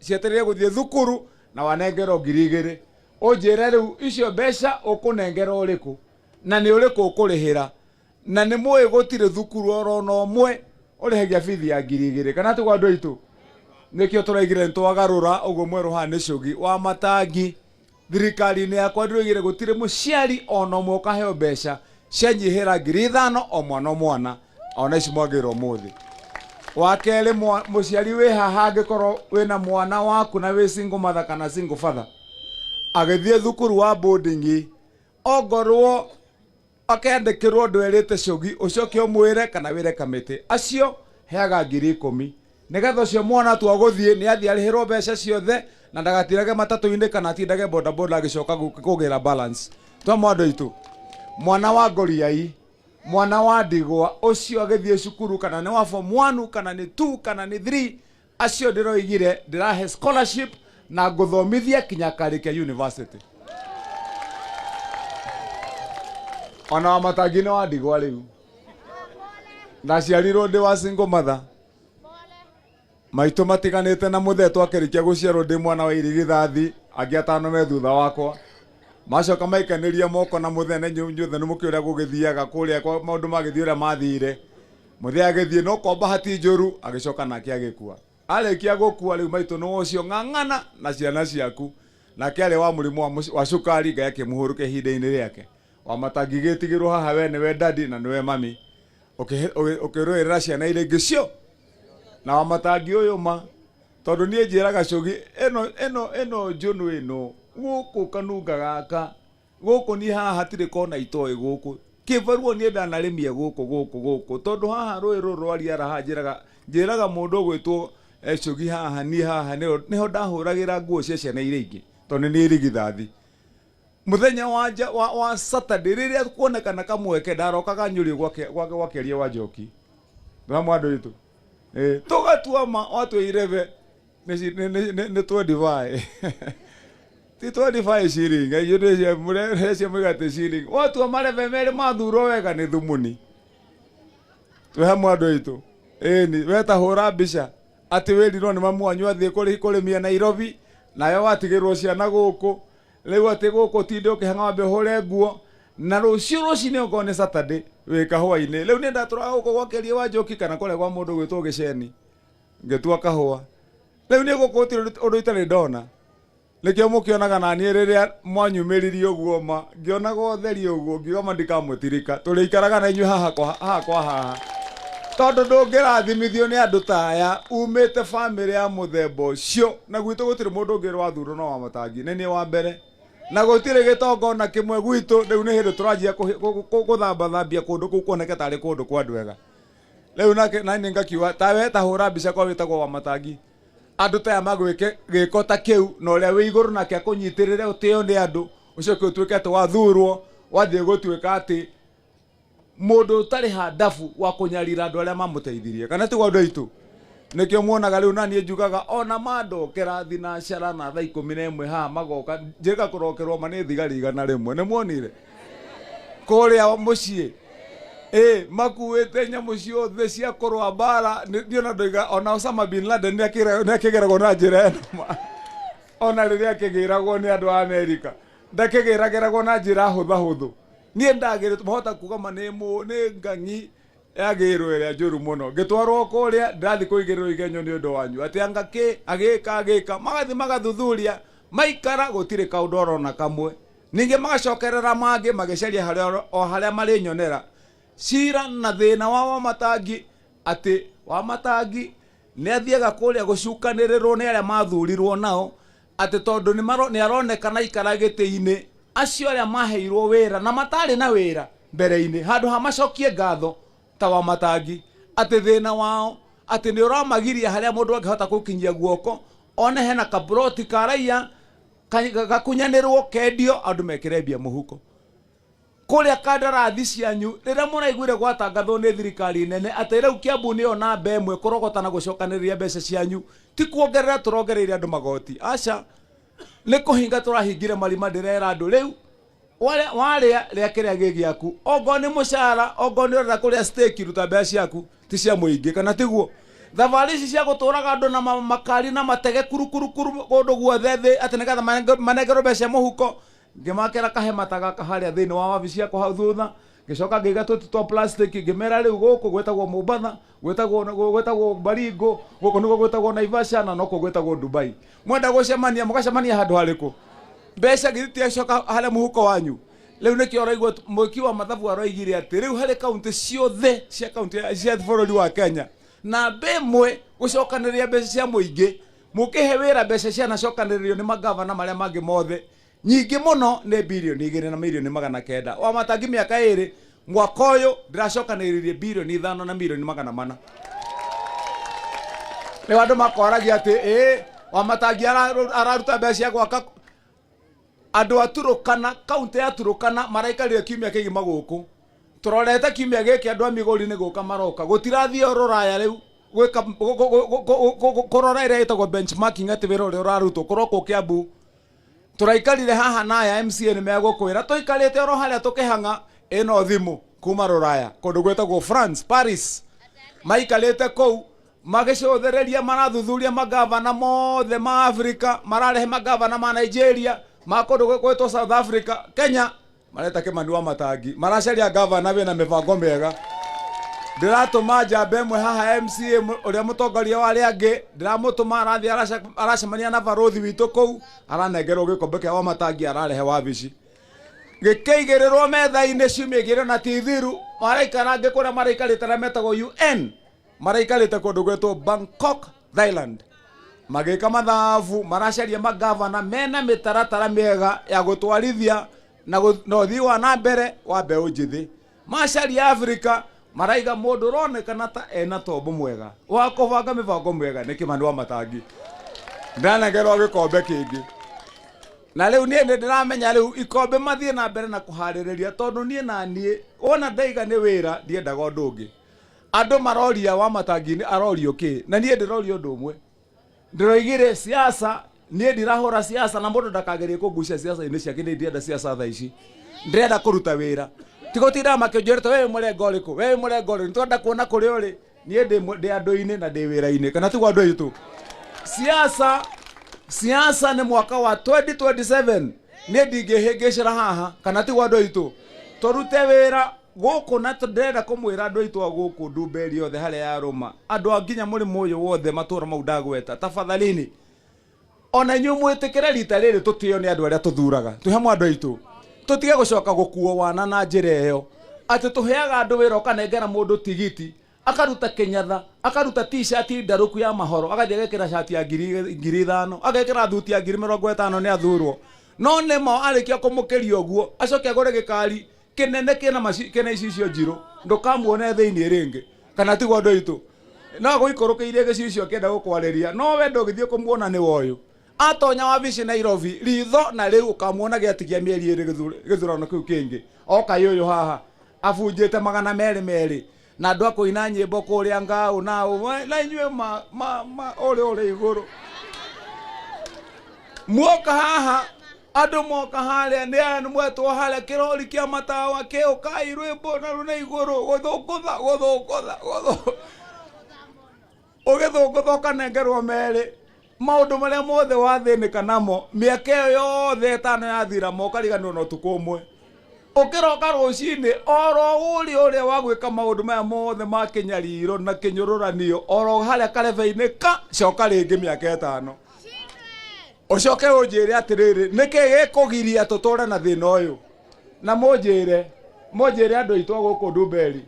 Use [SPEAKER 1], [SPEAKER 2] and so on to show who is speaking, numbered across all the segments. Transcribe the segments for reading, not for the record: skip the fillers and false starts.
[SPEAKER 1] cietereire guthie thukuru na wanengero ngirigire unjire riu icio mbeca ukunengera uriku na ni uriku ukurihira na ni muwe gutire thukuru oro no mwe urihagia bithi ya ngirigire kana tu andu aitu nikio turaigire ntwagarura uguo mweru hane Shogi wa Matangi thirikari ni yakwa ndirigire gutire muciari ono mwe ukaheo mbeca cianyihira 5,000 o mwana ona ici mwagirwo muthi wakele muciari we haha angikorwo wina mwana waku na we single mother kana single father agithie thukuru wa boarding ogorwo akendekirwo ndwerite Shogi ucoke umwire kana wire kamiti acio heaga 10,000 nigetha ucio mwana tu aguthie ni athie arihirwo mbeca ciothe na ndagatirage matatu-inde kana atindage boda boda agicoka kugira balance twa mwandu itu mwana wa Goliai mwana wa Ndigwa ucio agithie cukuru kana ni wa form 1 kana ni 2 kana ni 3 acio ndiroigire ndirahe scholarship na guthomithia kinya Karike University ona wa Matangi ni wa Ndigwa riu ndaciarirwo ndi wa single mother maitu matiganite na muthetwa akirikia guciarwo ndi mwana wa Irigithathi angiatano me thutha wakwa macoka maikaniria moko na muthene nyuthe nimukiuria gugithiaga kuria kwa maundu magithii uria mathire muthe agithii no komba hati njuru agicoka nake agikua arikia gukua riu maitu no ucio ng'ang'ana na ciana ciaku nake ari wa murimu wa cukari Ngai akimuhuruke hinda-ini riake wa Matangi gitigirwo haha we niwe daddy na niwe mami ukirwirira ciana ile ngicio na wa Matangi uyu ma tondu nie njiraga Shogi eno njunu ino guku kanunga gaka guku ni haha hatire kona itoi guku kivaruo nie ndanarimia guku tondu haha rui rurwari araha njiraga mundu gwitwo Shogi haha niho ndahuragira nguo cia ciana iria ingi tondu ni Irigithathi muthenya wa Saturday riria kuonekana kamweke ndarokaga nyuri gwakeria wa Njoki na mwandu itu tugatua ma watu 11 ni 25 ti 25 shilling ayude mure cia mugate shilling watu amareve mere mathuro wega ni thumuni tuhe mwandu itu ni weta hura mbica ati wiriro ni mamu anyu athie kuri mia Nairobi nayo watigirwo ciana guku riu ati guku tinde ukihanga wambe hore nguo na rucio ni ukone Saturday wika hwaini riu ni ndatura guku gwakeria wa Njoki kana kore kwa mundu gwitwo Giceni ngetua kahua riu ni guku undu itari ndona nikio mukionaga na nie riria mwanyumiririo guo ma ngionaga utheri uguo ngioma ndikamutirika turiikaraga na inyu haha kwa haha tondu ndungirathimithio ni andu taya umite family ya muthemba ucio na gwitu gutiri mundu ungirwa thuro no wa Matangi ni wa mbere na gutire gitongo na kimwe gwitu riu ni hindu turajia kuthamba thambia kundu ku kuoneka tari kundu kwa ndwega riu nani ngakiwa tawe tahura mbica kwa witagwo wa Matangi andu taya magwike giko ta kiu no uria wi iguru nake akunyitirire utio ni andu ucio kiutwike tu wathurwo wathie gutwika ati mundu utari handafu wa kunyarira andu aria mamuteithirie kana ti andu aitu nikio muonaga riu nani njugaga ona mandokera thinacara na thaa 11 haha magoka njega kurokerwo mani thigari igana rimwe ni muonire kuria mucii makuite nyamu ciothe cia kurwa bara ndiona ndoiga ona Osama bin Laden ni akigeragwo na njira eno ona riria akigiragwo ni andu a Amerika ndakigirageragwo na njira huthu nie ndagire mahota kuga manemo ni ngangi agirwo iria njuru muno ngitwarwo kuria ndathi kuigirwo igenyo ni undu wanyu ati angake agika magathi magathuthuria maikara gutire kaundu orona kamwe ninge magacokerera mangi magicaria haria mari nyonera cira na thina wa Matangi ati wa Matangi ni athiaga kuria gucukaniriro ni aria mathurirwo nao ati tondu ni aronekana ikara giti-ini acio aria maheirwo wira na matari na wira mbere-ini handu ha macokie ngatho ta wa Matangi ati thina wao ati ni uramagiria haria mundu angihota gukinyia guoko one hena kabroti karaia gakunyanirwo kendio andu mekirebia muhuko kuria kandarathi cianyu riria muraiguire gwatangathwo ni thirikari nene ati riu Kiambu ni ona mbemwe kurogota na gucokaniria mbeca cianyu ti kuongerera turongereire andu magoti aca ni kuhinga turahingire marima ndirera andu riu waria ria kiria gigiaku ongo ni mucara ongo ni urenda kuria steak ruta mbeca ciaku ti cia muingi kana tiguo
[SPEAKER 2] thabarĩ ici cia gũtũraga andũ na makari na matege kurukuru kũndũ guothe thĩ atĩ nĩgetha manengerwo mbeca mũhuko. Ngĩmakĩra kahema ta gaka harĩa thĩinĩ wa wabici yakwa hau thutha, ngĩcoka ngĩiga tũtũ twa plastic, ngĩmera rĩu gũkũ gwĩtagwo Mombatha, gwĩtagwo Baringo, gũkũ nĩguo gwĩtagwo Naivasha, na noko gwĩtagwo Dubai. Mwenda gũcemania mũgacemania handũ harĩkũ? Mbeca gĩtiacoka harĩa mũhuko wanyu. Rĩu nĩkĩo ũraigua mwĩki wa mathabu aroigire atĩ rĩu harĩ kaunti ciothe cia kaunti cia bũrũri wa Kenya na mbemwe gũcokanĩrĩria mbeca cia mũingĩ, mũkĩhe wĩra mbeca cianacokanĩrĩrio nĩ magavana marĩa mangĩ mothe nyingĩ mũno nĩ bilioni 2 na milioni 900. Wamatangi mĩaka 2 mwaka ũyũ ndĩracokanĩrĩrie bilioni 5 na milioni 400. Rĩu andũ makoragia atĩ Wamatangi araruta mbeca cia gwaka. Andũ a Turukana, kaunti ya Turukana maraikarire kiumia kĩgima gũkũ. Tũrorete kiumia gĩkĩ andũ a Migori nĩ gũka maroka. Gũtirathiĩ Rũraya rĩu gwĩka kũrora ĩrĩa ĩtagwo benchmarking atĩ wĩra ũrĩa ũrarutwo kũrokwo Kiambu. Tũraikarire haha na aya MCA nĩ megũkwĩra tũikarĩte oro harĩa tũkĩhanga ĩno thimũ kuma Rũraya kũndũ gwĩtagwo France, Paris. Maikarĩte kũu magĩcũthĩrĩria marathuthuria magavana mothe ma Africa, mararehe magavana ma Nigeria, makũndũ gwĩtwo South Africa, Kenya, mareta Kimani Wamatangi, maracaria gavana wĩna mĩbango mĩega. Ndiratũma njamba ĩmwe haha MCA ũrĩa mũtongoria wa arĩa angĩ, ndiramũtũma arathiĩ aracemania na barothi witũ kũu, aranengerwo gĩkombe kĩa Wamatangi ararehe wabici. Gĩkĩigĩrĩrwo metha-inĩ ciumia 2 na tithiru, maraikara angĩ kũrĩa maraikarĩte na metagwo UN, maraikarĩte kũndũ gwĩtwo Bangkok, Thailand. Magĩka mathabu, maracaria magavana mena mĩtaratara mĩega ya gũtwarithia na ũthii wa na mbere wa mbeũ njĩthĩ. Macaria Africa, maraiga mũndũ ũronekana ta ena tombo mwega wa kũbanga mĩbango mwega nĩ Kimani Wamatangi. Ndanengerwo gĩkombe kĩngĩ. Na rĩu niĩ nĩndĩramenya rĩu ikombe mathiĩ na mbere na kũharĩrĩria tondũ niĩ na niĩ wona ndaiga nĩ wĩra ndiendaga ũndũ ũngĩ. Andũ maroria Wamatangi arorio kĩ, na niĩ ndĩrorio ũndũ ũmwe. Ndĩroigire siasa, niĩ ndirahũra siasa na mũndũ ndakagerie kũngucia siasa-inĩ ciake, nĩ ndienda siasa thaa ici. Ndĩrenda kũruta wĩra. Tigotinda makĩnjĩrĩte wewe mũrengo ũrĩkũ, wewe mũrengo ũrĩkũ, nĩtwenda kuona kũrĩa ũrĩ. Niĩ ndĩ andũ-inĩ na ndĩ wĩra-inĩ, kana tiguo andũ aitũ. Siasa nĩ mwaka wa 2027. Niĩ ndingĩhĩngĩcĩra haha, kana tiguo andũ aitũ. Tũrute wĩra gũkũ na ndĩrenda kũmwĩra andũ aitũ a gũkũ Ndumberi yothe harĩa yarũma. Andũ a nginya mũrĩmo ũyũ wothe matũra mau ndagweta. Tafadhalini. Ona inyuĩ mwĩtĩkĩre rita rĩrĩ tũtĩo nĩ andũ arĩa tũthuraga. Tũhemo andũ aitũ. Tũtige gũcoka gũkuo wana na njĩra ĩyo. Atĩ tũheaga andũ wĩra ũkanengera mũndũ tigiti, akaruta kĩnyatha, akaruta t-shirt ndarũku ya mahoro, agathiĩ agekĩra shati ya 5,000, agekĩra thuti ya 50,000 nĩ athurwo. No nĩmo arĩkia kũmũkĩria ũguo, acoke agũre gĩkari kĩnene kĩna icicio njirũ, ndũkamuone thĩinĩ rĩngĩ. Kana tiguo andũ aitũ. No gũikũrũkĩirie gĩcicio kĩenda gũkwarĩria, no we ndũgĩthiĩ kũmuona nĩ woyũ. Atonya wabici Nairobi, ritho na rĩu ũkamuona gĩatigia mĩeri 2 gĩthurano kĩu kĩngĩ. Oka yũyũ haha, abunjĩte 200 na andũ akũina nyĩmbo kũrĩa Ngau na inyuĩ ũrĩ igũrũ. Muoka haha, andũ moka harĩa nĩ mwetwo harĩa kĩrori kĩa matawa kĩũkai rwĩmbo na rũnĩ igũrũ ũgĩthũngũtha ũkanengerwo merĩ. Maũndũ marĩa mothe wathĩnĩka namo mĩaka ĩyo yothe 5 yathira mokariganĩrwo na ũtukũ ũmwe. Ũkĩroka rũcinĩ oro ũrĩa wa gwĩka maũndũ maya mothe ma kĩnyariro na kĩnyũrũranio oro harĩa karebe-inĩ coka rĩngĩ mĩaka 5. Ũcoke ũnjĩre atĩrĩrĩ nĩkĩ gĩkũgiria tũtũre na thĩna ũyũ. Na mũnjĩre andũ aitũ a gũkũ Ndumberi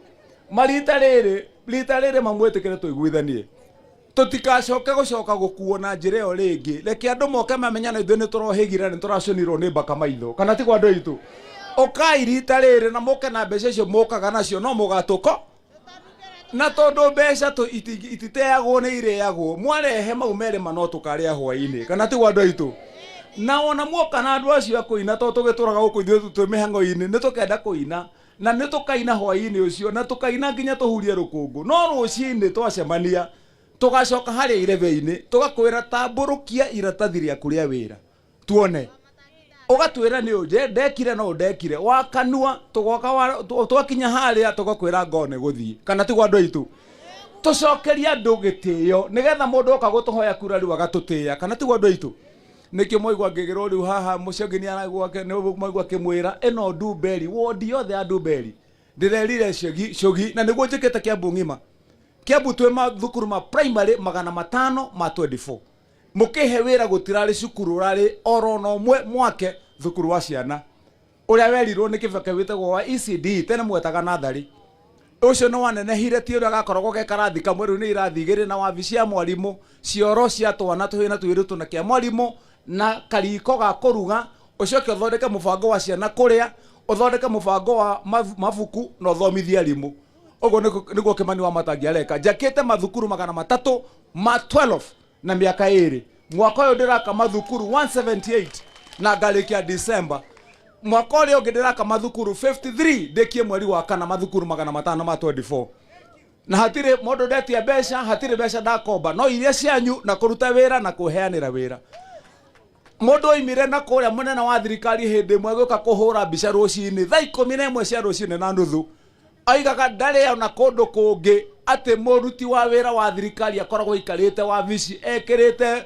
[SPEAKER 2] marita rĩrĩ mamwĩtĩkĩre tũiguithanie. Tũtikacoke gũcoka gũkuo na njĩra ĩyo rĩngĩ. Reke andũ moke mamenya na ithuĩ nĩ tũrohĩgire nĩ tũraconirwo nĩ mbaka maitho. Kana tiguo andũ aitũ. Ũkai rita rĩrĩ na mũke na mbeca icio mũkaga nacio no mũgatũko. Na tondũ mbeca ititeagwo nĩ irĩagwo, mwarehe mau merĩ no tũkarĩa hwaĩ-inĩ. Kana tiguo andũ aitũ. Na ona muoka na andũ acio a kũina tondũ tũgĩtũraga gũkũ ithuĩ twĩ mĩhang'o-inĩ nĩ tũkenda kũina. Na nĩ tũkaina hwaĩ-inĩ ũcio na tũkaina nginya tũhurie rũkũngũ. No rũcinĩ twacemania tũgacoka harĩa irebe-inĩ tũgakwĩra tambũrũkia iratathi rĩa kũrĩa wĩra tuone. Ũgatwĩra nĩ ũnje ndekire no ndekire, wakanua tũgoka twakinya harĩa tũgakwĩra ngone gũthiĩ. Kana tiguo andũ aitũ. tucokeria andu gitio nigetha mundu oka gutuhoya kura riu agatutia kana tigwa andu aitu nikio moigwa ngigiro riu haha mucengi ni aragwa ke ni moigwa kimwira eno Nduberi wodi yothe ya Nduberi ndirerire shogi na niguo njikite Kiambu ngima Kiambu twe mathukuru ma primary 524 mukihe wira gutirari cukuru rari oro no mwe mwake thukuru wa ciana uria werirwo ni kibeke witagwo wa ECD tene mwetaga nathari ucio no wanenehire ti uria gakoragwo ge karathi kamwe riu ni irathi igiri na wabici ya mwarimu cioro cia twana tuhina tuiritu na kia mwarimu na kariko ga kuruga ucio ke thondeka mubango wa ciana kuria uthondeka mubango wa mabuku na uthomithia arimu ugo niguo Kimani wa Matangi areka njakite mathukuru 312 na miaka 2 mwaka uyu ndiraka mathukuru 178 na ngarikia December mwaka uyu ungi ndiraka mathukuru 53 ndekie mweri wa kana mathukuru 524 na hatire mundu ndetia mbeca hatire mbeca ndakomba no iria cianyu na kuruta wira na kuheanira wira mundu oimire na kuria munene wa thirikari hindi mwe guka kuhura mbica rucini thaa 11 cia rucini na nuthu aigaga ndari ona kundu kungi ati muruti wa wira wa thirikari akoragwo ikarite wabici ekirite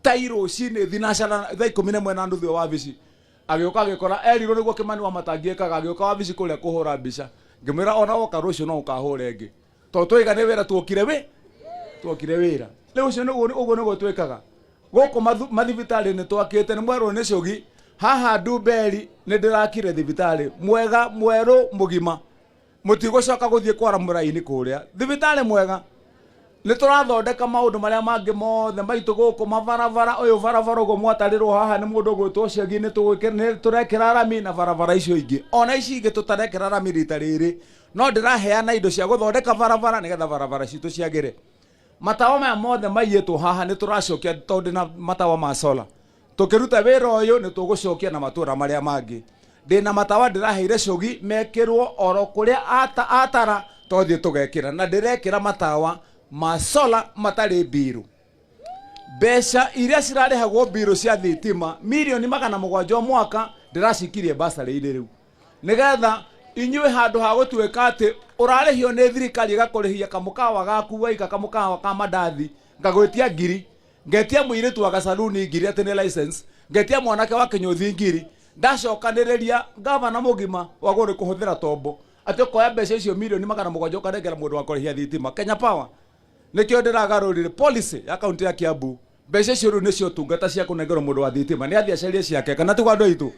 [SPEAKER 2] tairo cini thinacara thaa 11 na nuthu wabici agioka agikora erirwo niguo Kimani wa Matangi ekaga agioka wabici kuria kuhura mbica ngimwira ona woka rucio no ukahure ngi to twiga ni wira tuokire wira riu ucio uguo niguo twikaga guku mathibitari ni twakite ni mweru ni Shogi haha Nduberi ni ndirakire thibitari mwega mweru mugima mutigocoka guthie kwara muraini kuria thibitari mwega ni turathondeka maundu maria mangi mothe maitu guku mabarabara uyu barabara ugo mwatarirwo haha ni mundu gwitwo Shogi ni turekera rami na barabara icio ingi ona ici ingi tutarekera rami rita riri no ndiraheana indo cia guthondeka barabara nigetha barabara citu ciagire matawa maya mothe maiyetwo haha ni turacokia tondu na matawa ma solar tukiruta wira uyu ni tugucokia na matura maria mangi ndina matawa ndiraheire Shogi mekirwo oro kuria atara tothie tugekira na ndirekira matawa ma solar matari biru mbeca iria cirarehagwo biru cia thitima milioni 700 mwaka ndiracikirie basari-ini riu nigetha inyuĩ handu ha gũtuĩka atĩ ũrarĩhio nĩ thirikari ĩgakũrĩhia kamukawa gaku waika kamukawa ka mandathi ngagwĩtia ngiri ngetia mũirĩtu wa gacaruni ngiri atĩ nĩ license ngetia mwanake wa Kĩnyũthi ngiri ndacokanĩrĩria gavana mũgima wa gũrĩ kũhũthĩra tombo atĩ ũkoya mbeca icio milioni 700 ũkanengera mũndũ wa kũrĩhia thitima Kenya Power nĩkĩo ndĩragarũrire policy ya kaunti ya Kiambu mbeca icio rĩu nĩcio tungata cia kũnengerwo mũndũ wa thitima nĩ athiĩ acarie ciake kana tigwa andũ aitũ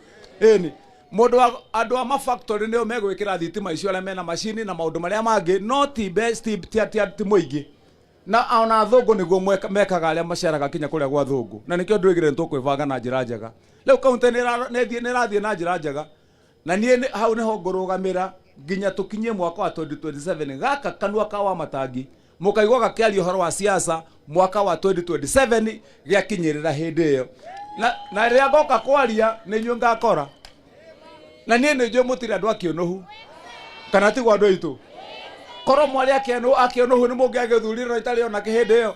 [SPEAKER 2] ĩni mundu andu a mafactory nio megwikira thitima icio aria mena machine na maundu maria mangi no ti best ti muingi na ona thungu niguo mekaga aria maceraga kinya kuria gwa thungu na nikio ndwigire ntukwibanga na njira njega riu kaunti nirathie na njira njega na nie hau niho ngurugamira nginya tukinyie mwaka wa 2027 gaka kanua ka wa Matangi mukaigwa gakiaria uhoro wa siasa mwaka wa 2027 giakinyirira hindi iyo na riria ngoka kwaria ni nyu ngakora na nie nĩ njũĩ mũtirĩ andũ akĩonohu kana tigwa andũ aitũ korwo mwarĩ akĩonohu nĩ mũngĩagĩthurire itarĩ ona kĩhĩndĩ ĩyo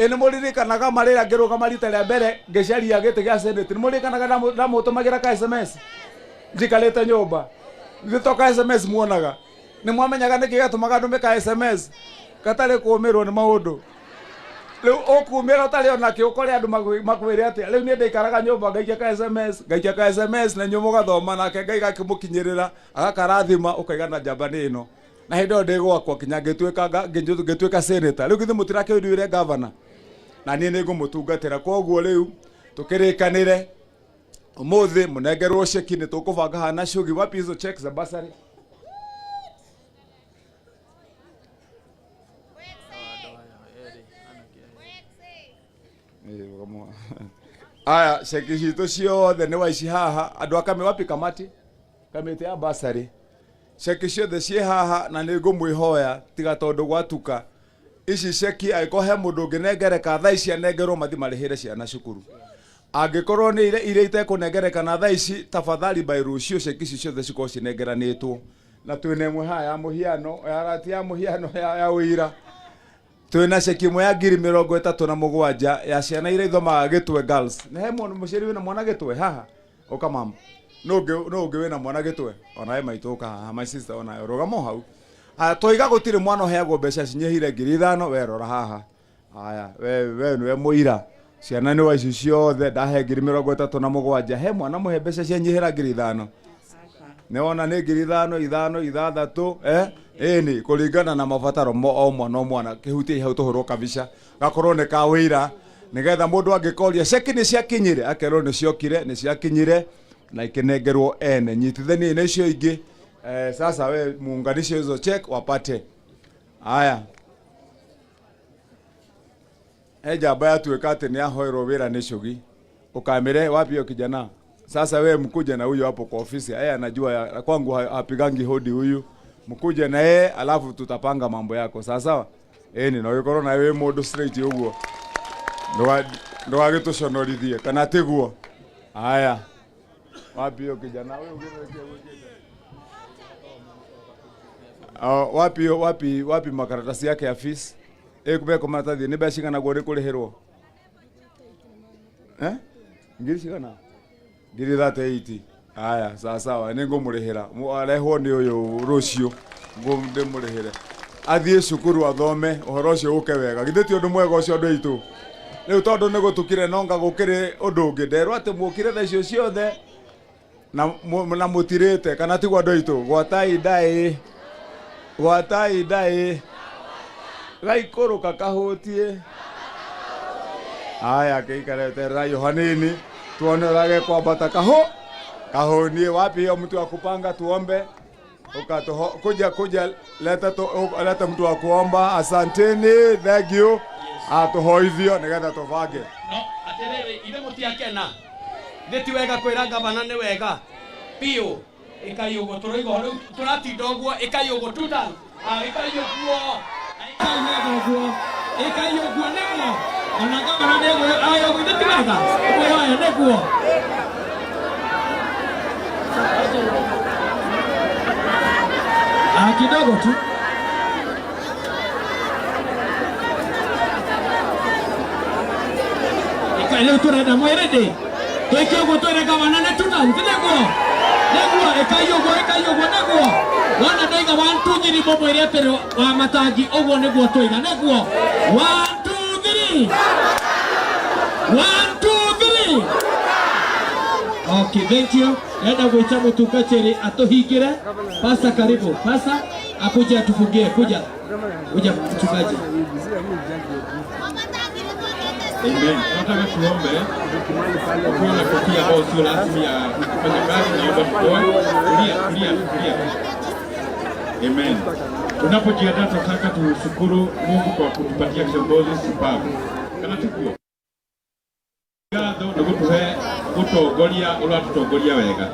[SPEAKER 2] nĩ mũririkanaga marĩra ngĩrũgama rita rĩa mbere ngĩcaria gĩtĩ gĩa senate nĩ mũririkanaga ndamũtũmagĩra ka SMS njikarĩte nyũmba gĩto ka SMS muonaga nĩ mwamenyaga nĩkĩ gatũmaga ndũme ka SMS gatarĩ kũũmĩrwo nĩ maũndũ riu ukumira utari ona ki ukore andu makwire ati riu ni ndeikaraga nyumba ngaikia ka SMS na nyumo gathoma nake ngai gakimukinyirira agakarathima ukaigana njamba ino na hindo ndigwakwa kinya ngituika senator riu githi mutirakĩnduire governor na nie ningumutungatira koguo riu tukirikanire umuthi munengerwo ceki ni tukubanga hana Shogi wapi hizo checks za basari aya ceki citu ciothe nĩ waici haha andũ akame wapi kamĩtĩ ya basari ceki ciothe ciĩ haha na nĩ ngũmwĩhoya tiga tondũ gwatuka ici ceki angĩkorwo he mũndũ ũngĩnengereka thaa ici anengerwo mathi marĩhĩre ciana cukuru angĩkorwo nĩ iria itekũnengerekana thaa ici tafadhali by rũciũ ceki ici ciothe cikorwo cinengeranĩtwo na twĩna ĩmwe haha ya mũhiano ya mũhiano ya ũira twina ceki imwe ya 37,000 ya ciana iria ithomaga Gĩtwe girls na he mũciari wĩna mwana Gĩtwe haha oka mama no ũngĩ wĩna mwana Gĩtwe ona he maitũ oka haha my sister ona rũgamo hau toiga gutire mwana heagwo mbeca cinyihire 5,000 we rora haha aya we niwe muira ciana ni wa icio ciothe ndahe 37 he mwana muhe mbeca cianyihira 5,000 ne ona ni 5,000 ni kuringana na mabataro o mwana kihuti hau tuhurwo kabisa gakorwo ni ka wira nigetha mundu angikoria ceki ni ciakinyire akerwo ni ciokire ni ciakinyire na ikinengerwo ene nyitithanie na icio ingi sasa we muunganishe hizo check wapate haya jamba yatuika ati ni ahoirwo wira ni Shugi ukamire wapi hiyo kijana sasa we mkuje na huyo hapo kwa ofisi yeye anajua kwangu hapigangi hodi huyu mkuje na yeye alafu tutapanga mambo yako sawa sawa ni na wewe na wewe mundu straight uguo ndo agituconorithie kana tiguo haya wapi hiyo kijana wewe wapi makaratasi yake ya fees kubeko matathi ni beshi kana gore kurihirwo ngiri cigana ngiri 38 haya sawa sawa ni ngumurihira arehwo ni uyu rucio ngumurihire athie cukuru athome uhoro ucio uke wega githiti undu mwega ucio andu aitu riu tondu ni gutukire nonga gukiri undu ungi nderwo ati mukire tha icio ciothe na mutirite kana tigwa andu aitu gwatai dai gaikuruka kahutie haya kikarete rayo hanini tuone rage kwambata kahonie wapi hiyo mtu wa kupanga tuombe kuja leta mtu wa kuomba asanteni thank you atuhoithio nigetha tubange
[SPEAKER 3] no aterere ile mutiakena ndeti wega kwira gavana ni wega pio ikayugo turigo turatinda uguo ikayugo tuta ikayugo ikayugo nemo ona gavana nego ayo ndeti wega uyo ayo nego kidogo tu leo turenda mwiridi twikio twere gavana ne tutanti nego ekayogo nego wana ndaiga 1 2 3 bobo ire pero wa matangi oguo nego twiga nego 1 2 3 1 2 3 okay thank you enda gwita mutungatiri atuhingire pasa karibu pasa akuje atufungie kuja mchungaji
[SPEAKER 4] Amen. Nataka tuombe. Kuna kofia ambayo sio rasmi ya kufanya kazi naomba tutoe. Kulia. Amen. Tunapojiandaa tunataka tushukuru Mungu kwa kutupatia kiongozi sababu. Kana tukio. Gatho ndugutuhe gutongoria uratutongoria wega.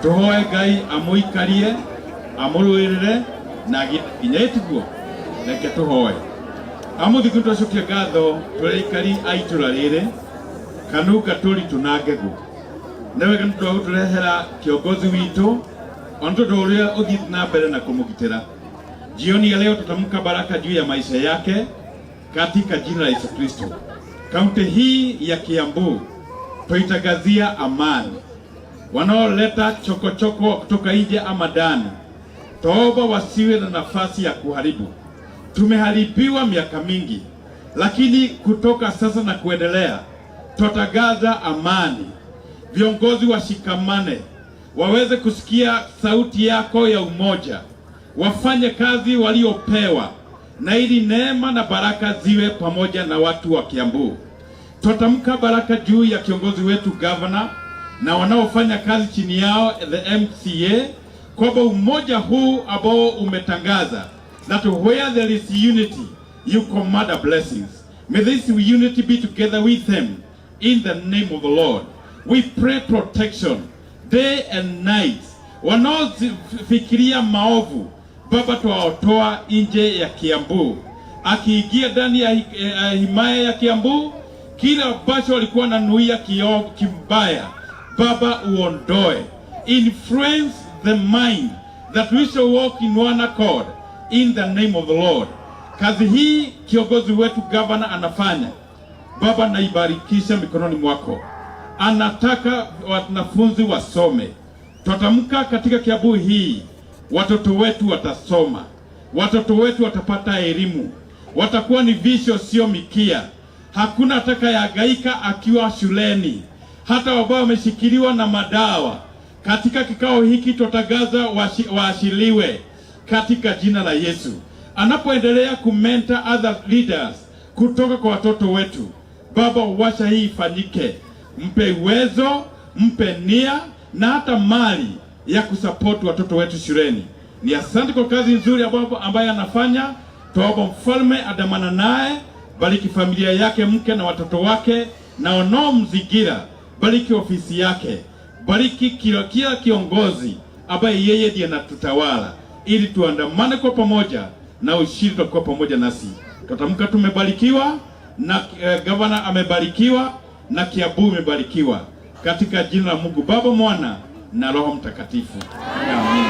[SPEAKER 4] Tuhoe Ngai amuikarie, amurwirire na ginyetiguo. Reke tuhoe. Amuthikũ twacokia ngatho tũrĩikari a itũra rĩrĩ Kanunga tũri tunangegu nĩ wega nĩtũrehera kiongozi witũ on tondũ ũrĩa ũthiĩte na mbere na kũmũgitĩra. Jioni ya leo tutamka baraka juu ya maisha yake katika jina la Yesu Kristo. Kaunti hii ya Kiambu tuitangazia amani. Wanaoleta chokochoko kutoka nje ama ndani toba wasiwe na nafasi ya kuharibu. Tumeharibiwa miaka mingi, lakini kutoka sasa na kuendelea tutangaza amani. Viongozi washikamane, waweze kusikia sauti yako ya umoja, wafanye kazi waliopewa, na ili neema na baraka ziwe pamoja na watu wa Kiambu. Tutamka baraka juu ya kiongozi wetu governor na wanaofanya kazi chini yao the MCA, kwamba umoja huu ambao umetangaza that where there is unity, you command a blessings. May this unity be together with them in the name of the Lord. We pray protection day and night. Wanaofikiria maovu, Baba tuwaotoa nje ya Kiambu. Akiingia ndani ya himaya ya Kiambu, kila ambacho walikuwa nanuia kimbaya, Baba uondoe. Influence the mind that we shall walk in one accord in the name of the Lord. Kazi hii kiongozi wetu governor anafanya, Baba naibarikisha mikononi mwako. Anataka wanafunzi wasome. Tutamka katika Kiambu hii watoto wetu watasoma. watoto wetu watapata elimu, watakuwa ni visho sio mikia. Hakuna atakayehangaika akiwa shuleni, hata wabao wameshikiliwa na madawa. Katika kikao hiki tutangaza waashiliwe katika jina la Yesu. Anapoendelea kumenta other leaders kutoka kwa watoto wetu, Baba, washa hii ifanyike. Mpe uwezo, mpe nia na hata mali ya kusupport watoto wetu shuleni. Ni asante kwa kazi nzuri ambayo anafanya. Tuomba mfalme adamana naye, bariki familia yake, mke na watoto wake na wanaomzingira, bariki ofisi yake, bariki kila kiongozi ambaye yeye ndiye anatutawala, ili tuandamane kwa pamoja na ushindi utakuwa pamoja nasi. Tutamka tumebarikiwa na gavana amebarikiwa na Kiambu imebarikiwa katika jina la Mungu Baba, Mwana na Roho Mtakatifu. Amen.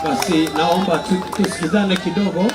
[SPEAKER 3] Basi naomba tusikizane kidogo.